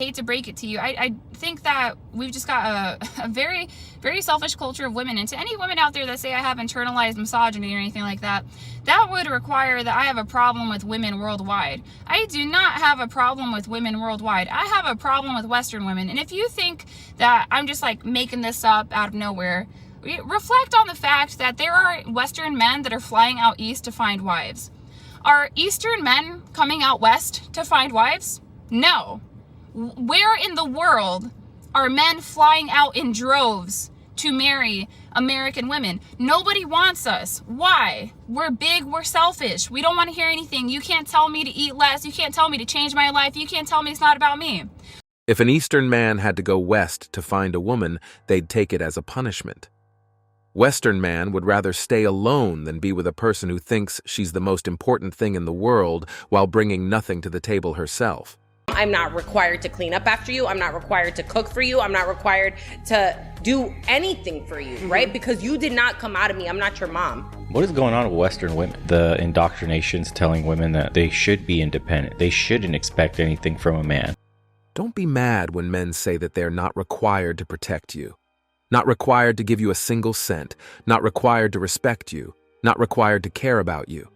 hate to break it to you, I think that we've just got a very, very selfish culture of women. And to any women out there that say I have internalized misogyny or anything like that, that would require that I have a problem with women worldwide. I do not have a problem with women worldwide. I have a problem with Western women. And if you think that I'm just like making this up out of nowhere, reflect on the fact that there are Western men that are flying out east to find wives. Are Eastern men coming out west to find wives? No. Where in the world are men flying out in droves to marry American women? Nobody wants us. Why? We're big, we're selfish. We don't want to hear anything. You can't tell me to eat less. You can't tell me to change my life. You can't tell me it's not about me. If an Eastern man had to go west to find a woman, they'd take it as a punishment. Western man would rather stay alone than be with a person who thinks she's the most important thing in the world while bringing nothing to the table herself. I'm not required to clean up after you. I'm not required to cook for you. I'm not required to do anything for you, right? Because you did not come out of me. I'm not your mom. What is going on with Western women? The indoctrination's telling women that they should be independent. They shouldn't expect anything from a man. Don't be mad when men say that they're not required to protect you. Not required to give you a single cent, not required to respect you, not required to care about you.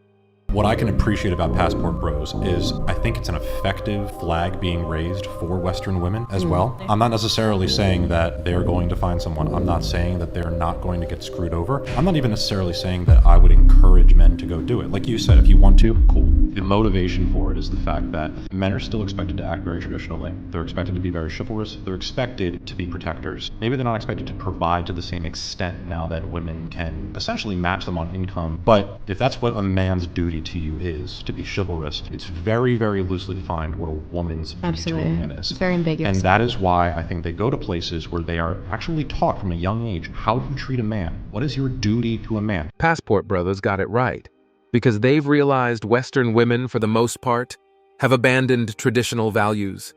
What I can appreciate about Passport Bros is I think it's an effective flag being raised for Western women as well. I'm not necessarily saying that they're going to find someone. I'm not saying that they're not going to get screwed over. I'm not even necessarily saying that I would encourage men to go do it. Like you said, if you want to, cool. The motivation for it is the fact that men are still expected to act very traditionally. They're expected to be very chivalrous. They're expected to be protectors. Maybe they're not expected to provide to the same extent now that women can essentially match them on income. But if that's what a man's duty to you is, to be chivalrous, it's very, very loosely defined what a woman's duty to a man is. It's very ambiguous. And that is why I think they go to places where they are actually taught from a young age how to treat a man. What is your duty to a man? Passport Brothers got it right, because they've realized Western women, for the most part, have abandoned traditional values.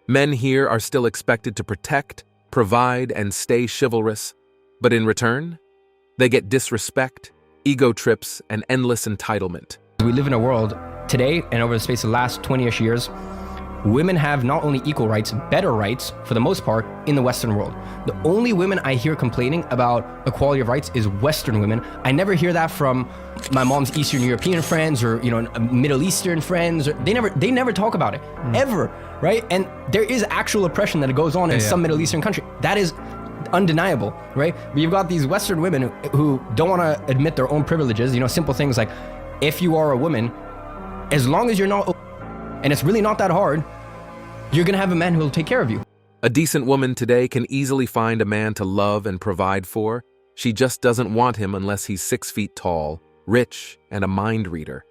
Men here are still expected to protect, provide, and stay chivalrous, but in return, they get disrespect, ego trips, and endless entitlement. We live in a world today, and over the space of the last 20-ish years, women have not only equal rights, better rights, for the most part, in the Western world. The only women I hear complaining about equality of rights is Western women. I never hear that from my mom's Eastern European friends or, Middle Eastern friends. They never talk about it, ever, right? And there is actual oppression that goes on in some Middle Eastern country. That is undeniable, right? But you've got these Western women who don't want to admit their own privileges, simple things like, if you are a woman, as long as you're not, and it's really not that hard, you're gonna have a man who will take care of you. A decent woman today can easily find a man to love and provide for. She just doesn't want him unless he's 6 feet tall, rich, and a mind reader.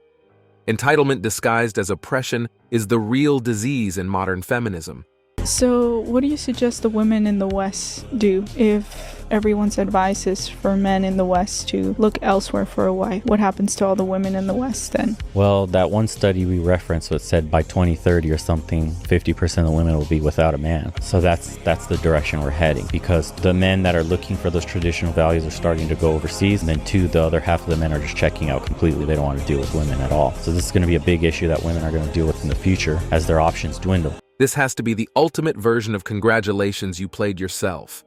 Entitlement disguised as oppression is the real disease in modern feminism. So what do you suggest the women in the West do if everyone's advice is for men in the West to look elsewhere for a wife? What happens to all the women in the West then? Well, that one study we referenced, what said by 2030 or something, 50% of the women will be without a man. So that's the direction we're heading, because the men that are looking for those traditional values are starting to go overseas, and then the other half of the men are just checking out completely. They don't want to deal with women at all. So this is going to be a big issue that women are going to deal with in the future as their options dwindle. This has to be the ultimate version of congratulations, you played yourself.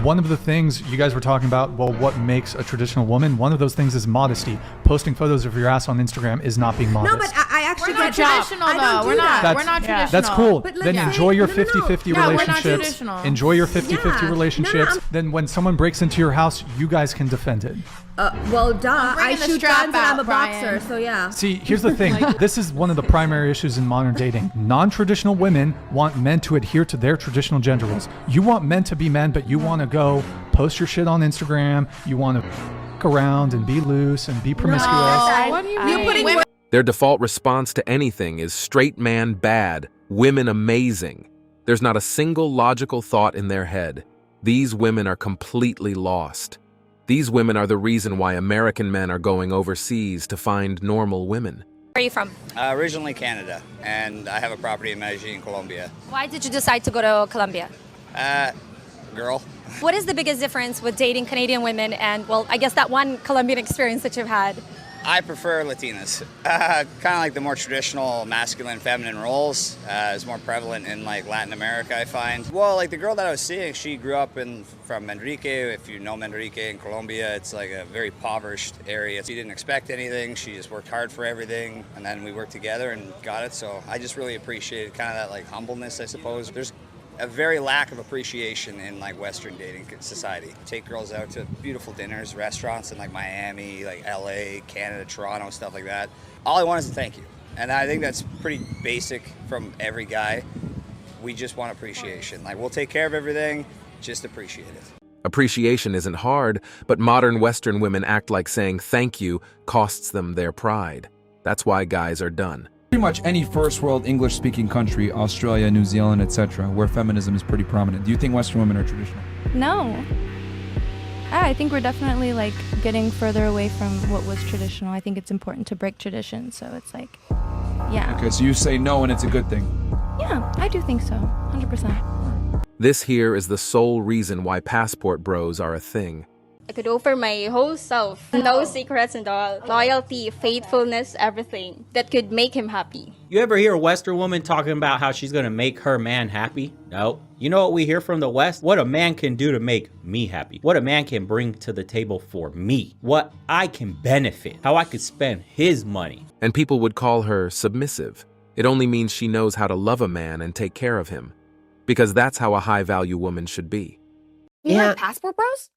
One of the things you guys were talking about, what makes a traditional woman? One of those things is modesty. Posting photos of your ass on Instagram is not being modest. No, but I actually we're not traditional though. We're not traditional. That's cool. But then enjoy your 50-50 relationships. Enjoy your 50-50 relationships. No. Then when someone breaks into your house, you guys can defend it. I shoot guns and I'm a boxer, so yeah. See, here's the thing. This is one of the primary issues in modern dating. Non-traditional women want men to adhere to their traditional gender roles. You want men to be men, but you want to go post your shit on Instagram. You want to f*** around and be loose and be promiscuous. No, what do you mean? Their default response to anything is straight man bad, women amazing. There's not a single logical thought in their head. These women are completely lost. These women are the reason why American men are going overseas to find normal women. Where are you from? Originally Canada, and I have a property in Medellin, Colombia. Why did you decide to go to Colombia? Girl. What is the biggest difference with dating Canadian women and, well, I guess that one Colombian experience that you've had? I prefer Latinas. Kind of like the more traditional masculine, feminine roles is more prevalent in like Latin America, I find. Well, like the girl that I was seeing, she grew up from Manrique. If you know Manrique in Colombia, it's like a very impoverished area. She didn't expect anything. She just worked hard for everything, and then we worked together and got it. So I just really appreciated kind of that like humbleness, I suppose. There's a very lack of appreciation in like Western dating society. Take girls out to beautiful dinners, restaurants in like Miami, like LA, Canada, Toronto, stuff like that. All I want is to thank you. And I think that's pretty basic from every guy. We just want appreciation. Like we'll take care of everything, just appreciate it. Appreciation isn't hard, but modern Western women act like saying thank you costs them their pride. That's why guys are done. Pretty much any first world English speaking country, Australia, New Zealand, etc., where feminism is pretty prominent. Do you think Western women are traditional? No. I think we're definitely like getting further away from what was traditional. I think it's important to break tradition, so it's like, yeah. Okay, so you say no and it's a good thing. Yeah, I do think so, 100%. This here is the sole reason why passport bros are a thing. I could offer my whole self. No secrets and all. Loyalty, faithfulness, everything that could make him happy. You ever hear a Western woman talking about how she's going to make her man happy? No. You know what we hear from the West? What a man can do to make me happy. What a man can bring to the table for me. What I can benefit. How I could spend his money. And people would call her submissive. It only means she knows how to love a man and take care of him. Because that's how a high-value woman should be. You have passport bros?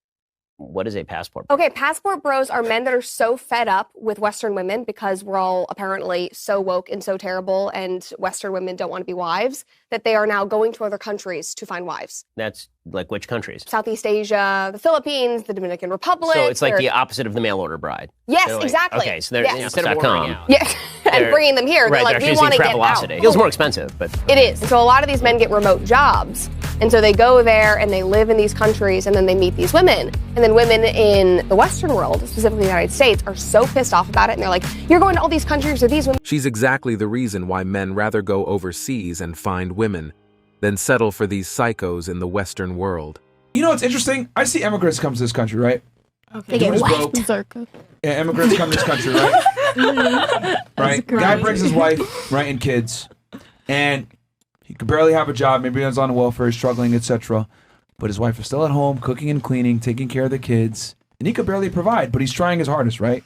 What is a passport bro? Okay, passport bros are men that are so fed up with Western women because we're all apparently so woke and so terrible and Western women don't want to be wives that they are now going to other countries to find wives. That's like which countries? Southeast Asia, the Philippines, the Dominican Republic. So it's like the opposite of the mail order bride. Yes, like, exactly. Okay, so they're yes. instead of ordering out. Yes, and bringing them here. They're like, we want to get out. It feels more expensive, but... It is. And so a lot of these men get remote jobs. And so they go there and they live in these countries and then they meet these women. And then women in the Western world, specifically the United States, are so pissed off about it. And they're like, you're going to all these countries with these women. She's exactly the reason why men rather go overseas and find women than settle for these psychos in the Western world. You know what's interesting? I see immigrants come to this country, right? Okay. They get what? Yeah, immigrants come to this country, right? Right? Guy brings his wife, right, and kids. And he could barely have a job. Maybe he's on welfare, struggling, etc. But his wife is still at home, cooking and cleaning, taking care of the kids. And he could barely provide, but he's trying his hardest, right?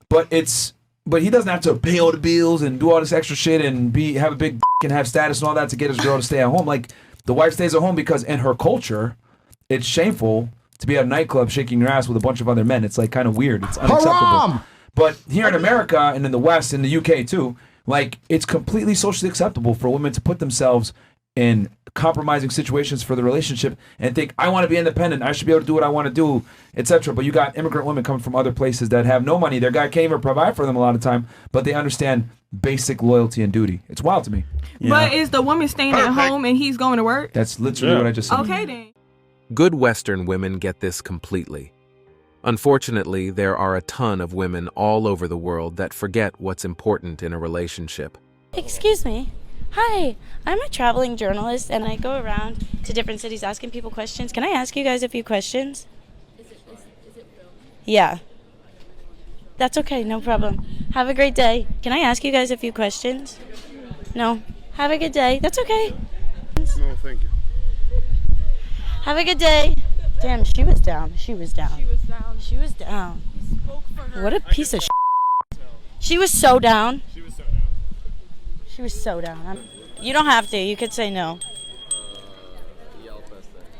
But he doesn't have to pay all the bills and do all this extra shit and have a big and have status and all that to get his girl to stay at home. Like, the wife stays at home because in her culture, it's shameful to be at a nightclub shaking your ass with a bunch of other men. It's like kind of weird. It's unacceptable. Haram! But here in America and in the West, in the UK too, like, it's completely socially acceptable for women to put themselves in compromising situations for the relationship and think, I want to be independent, I should be able to do what I want to do, etc. But you got immigrant women coming from other places that have no money. Their guy can't even provide for them a lot of time, but they understand basic loyalty and duty. It's wild to me. But is the woman staying at home and he's going to work? That's literally what I just said. Okay, then. Good Western women get this completely. Unfortunately, there are a ton of women all over the world that forget what's important in a relationship. Excuse me. Hi, I'm a traveling journalist and I go around to different cities asking people questions. Can I ask you guys a few questions? Is it filmed? Yeah. That's okay, no problem. Have a great day. Can I ask you guys a few questions? No. Have a good day. That's okay. No, thank you. Have a good day. Damn, she was down. She was down. She was down. What a piece of shit. She was so down. She was so down. You don't have to. You could say no.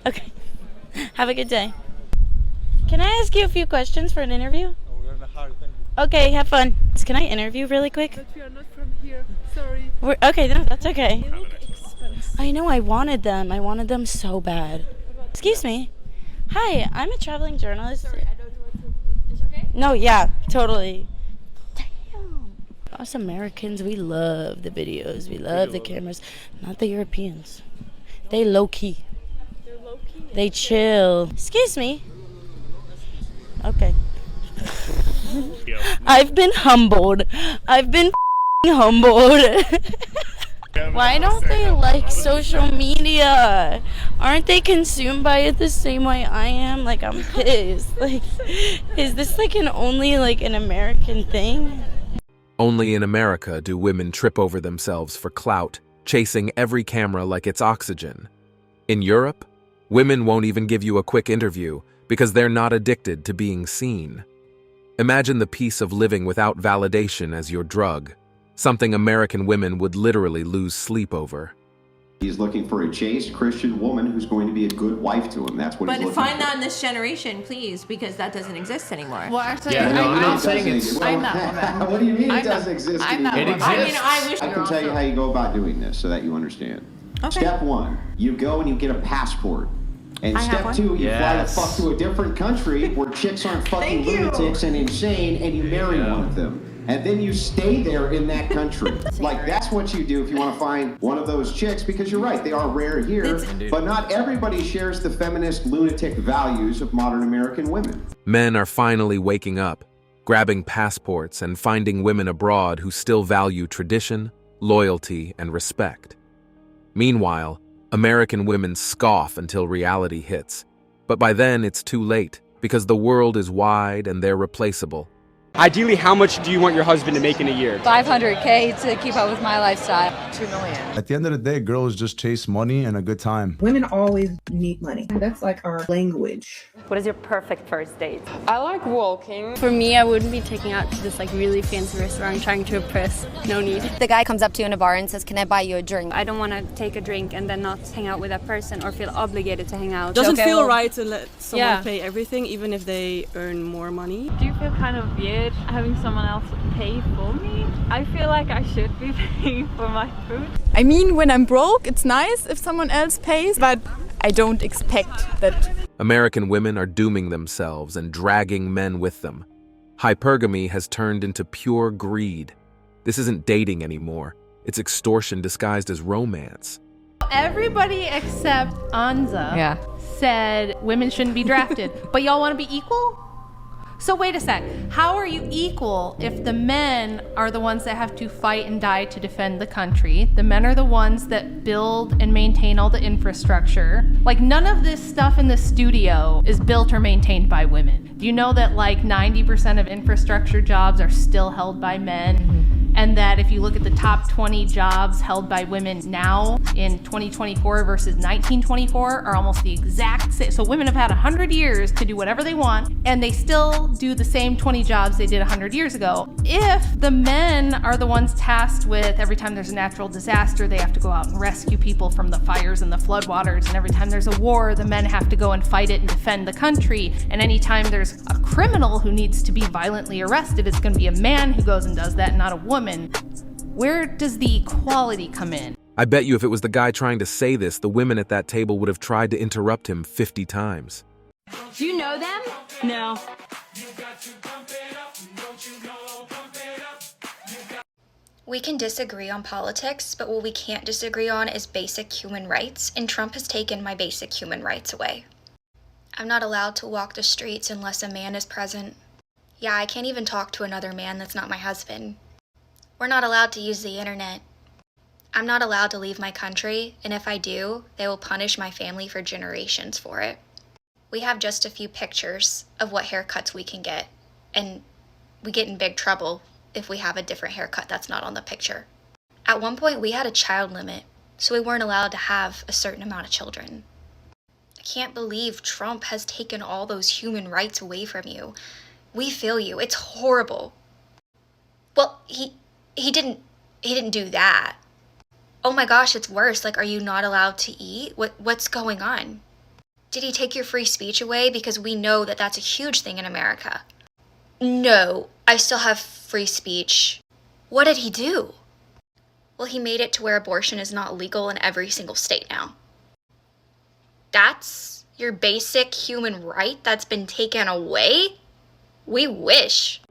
Okay. Have a good day. Can I ask you a few questions for an interview? Okay, have fun. Can I interview really quick? But we are not from here. Sorry. Okay, no, that's okay. They look expensive. I know. I wanted them. I wanted them so bad. Excuse me. Hi, I'm a traveling journalist. Sorry, I don't want to. It's okay? No, yeah, totally. Damn. Us Americans, we love the videos. We love the cameras. Not the Europeans. They low-key. They're low-key? They chill. Excuse me. Okay. I've been humbled. I've been humbled. Why don't they like social media? Aren't they consumed by it the same way I am? Like, I'm pissed. Like, is this like only like an American thing? Only in America do women trip over themselves for clout, chasing every camera like it's oxygen. In Europe, women won't even give you a quick interview because they're not addicted to being seen. Imagine the peace of living without validation as your drug, something American women would literally lose sleep over. He's looking for a chaste Christian woman who's going to be a good wife to him. That's what he's But looking find for. that in this generation, please, because that doesn't exist anymore. Well, actually, Yeah, no, I'm not saying it's. I'm that woman. What do you mean I'm it doesn't exist I'm anymore? that woman. I mean, I wish I can tell you how you go about doing this so that you understand. Okay. Step 1, you go and you get a passport. And I have step one. 2, you fly the Yes. fuck to a different country where chicks aren't fucking Thank you. lunatics and insane, and you marry one of them. And then you stay there in that country. Like, that's what you do if you want to find one of those chicks, because you're right, they are rare here, but not everybody shares the feminist lunatic values of modern American women. Men are finally waking up, grabbing passports and finding women abroad who still value tradition, loyalty, and respect. Meanwhile, American women scoff until reality hits. But by then, it's too late, because the world is wide and they're replaceable. Ideally, how much do you want your husband to make in a year? $500K to keep up with my lifestyle. $2 million. At the end of the day, girls just chase money and a good time. Women always need money. That's like our language. What is your perfect first date? I like walking. For me, I wouldn't be taking out to this like really fancy restaurant trying to impress. No need. The guy comes up to you in a bar and says, "Can I buy you a drink?" I don't want to take a drink and then not hang out with that person or feel obligated to hang out. Doesn't Okay, feel well- right to let someone Yeah. pay everything, even if they earn more money. Do you feel kind of weird having someone else pay for me? I feel like I should be paying for my food. I mean, when I'm broke, it's nice if someone else pays, but I don't expect that. American women are dooming themselves and dragging men with them. Hypergamy has turned into pure greed. This isn't dating anymore. It's extortion disguised as romance. Everybody except Anza said women shouldn't be drafted. But y'all want to be equal? So wait a sec. How are you equal if the men are the ones that have to fight and die to defend the country? The men are the ones that build and maintain all the infrastructure. Like, none of this stuff in the studio is built or maintained by women. Do you know that like 90% of infrastructure jobs are still held by men? And that if you look at the top 20 jobs held by women now in 2024 versus 1924 are almost the exact same. So women have had 100 years to do whatever they want, and they still do the same 20 jobs they did 100 years ago. If the men are the ones tasked with every time there's a natural disaster, they have to go out and rescue people from the fires and the floodwaters, and every time there's a war, the men have to go and fight it and defend the country, and anytime there's a criminal who needs to be violently arrested, it's going to be a man who goes and does that, not a woman. Where does the equality come in? I bet you if it was the guy trying to say this, the women at that table would have tried to interrupt him 50 times. Do you know them? No. We can disagree on politics, but what we can't disagree on is basic human rights, and Trump has taken my basic human rights away. I'm not allowed to walk the streets unless a man is present. Yeah, I can't even talk to another man that's not my husband. We're not allowed to use the internet. I'm not allowed to leave my country, and if I do, they will punish my family for generations for it. We have just a few pictures of what haircuts we can get, and we get in big trouble if we have a different haircut that's not on the picture. At one point, we had a child limit, so we weren't allowed to have a certain amount of children. I can't believe Trump has taken all those human rights away from you. We feel you. It's horrible. Well, he didn't do that. Oh my gosh, it's worse. Like, are you not allowed to eat? What's going on? Did he take your free speech away? Because we know that that's a huge thing in America. No, I still have free speech. What did he do? Well, he made it to where abortion is not legal in every single state now. That's your basic human right that's been taken away? We wish.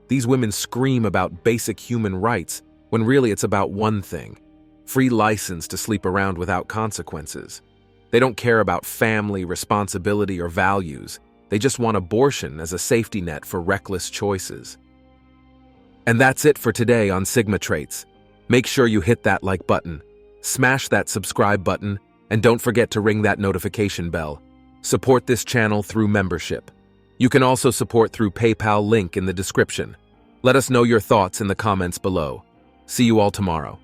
These women scream about basic human rights when really it's about one thing: free license to sleep around without consequences. They don't care about family, responsibility, or values. They just want abortion as a safety net for reckless choices. And that's it for today on Sigma Traits. Make sure you hit that like button, smash that subscribe button, and don't forget to ring that notification bell. Support this channel through membership. You can also support through PayPal link in the description. Let us know your thoughts in the comments below. See you all tomorrow.